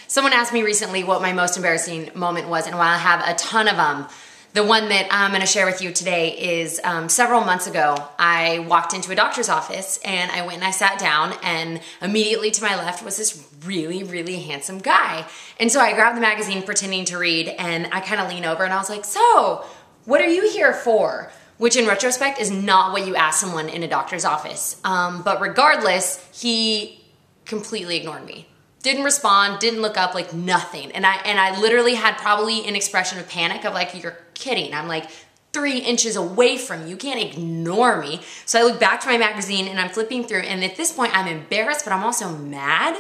Someone asked me recently what my most embarrassing moment was, and while I have a ton of them, the one that I'm gonna share with you today is several months ago, I walked into a doctor's office and I went and I sat down, and immediately to my left was this really, really handsome guy. And so I grabbed the magazine pretending to read, and I kind of lean over and I was like, "So, what are you here for?" Which in retrospect is not what you ask someone in a doctor's office. But regardless, he completely ignored me. Didn't respond, didn't look up, like nothing. And I literally had probably an expression of panic of like, "You're kidding. I'm like 3 inches away from you. You can't ignore me." So I look back to my magazine and I'm flipping through, and at this point I'm embarrassed, but I'm also mad.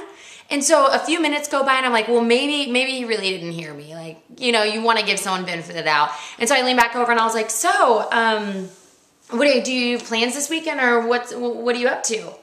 And so a few minutes go by and I'm like, well, maybe he really didn't hear me. Like, you know, you want to give someone benefit of the doubt. And so I leaned back over and I was like, "So, do you have plans this weekend, or what are you up to?"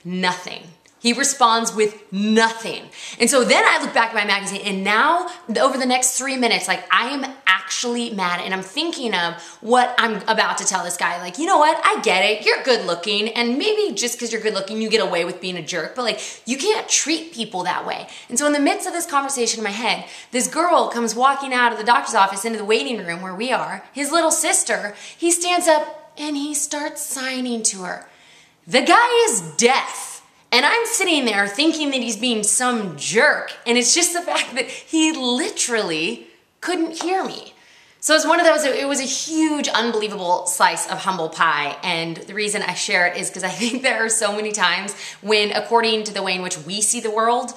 Nothing. He responds with nothing. And so then I look back at my magazine, and now over the next 3 minutes, like I am actually mad, and I'm thinking of what I'm about to tell this guy. Like, you know what? I get it. You're good looking, and maybe just because you're good looking, you get away with being a jerk, but like you can't treat people that way. And so in the midst of this conversation in my head, this girl comes walking out of the doctor's office into the waiting room where we are, his little sister. He stands up and he starts signing to her. The guy is deaf. And I'm sitting there thinking that he's being some jerk, and it's just the fact that he literally couldn't hear me. So it's one of those, it was a huge, unbelievable slice of humble pie, and the reason I share it is because I think there are so many times when, according to the way in which we see the world,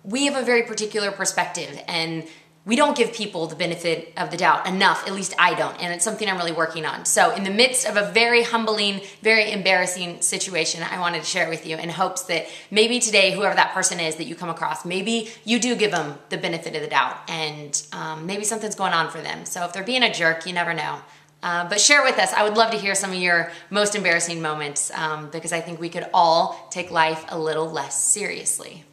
we have a very particular perspective, and we don't give people the benefit of the doubt enough. At least I don't, and it's something I'm really working on. So in the midst of a very humbling, very embarrassing situation, I wanted to share it with you in hopes that maybe today, whoever that person is that you come across, maybe you do give them the benefit of the doubt, and maybe something's going on for them. So if they're being a jerk, you never know. But share with us. I would love to hear some of your most embarrassing moments, because I think we could all take life a little less seriously.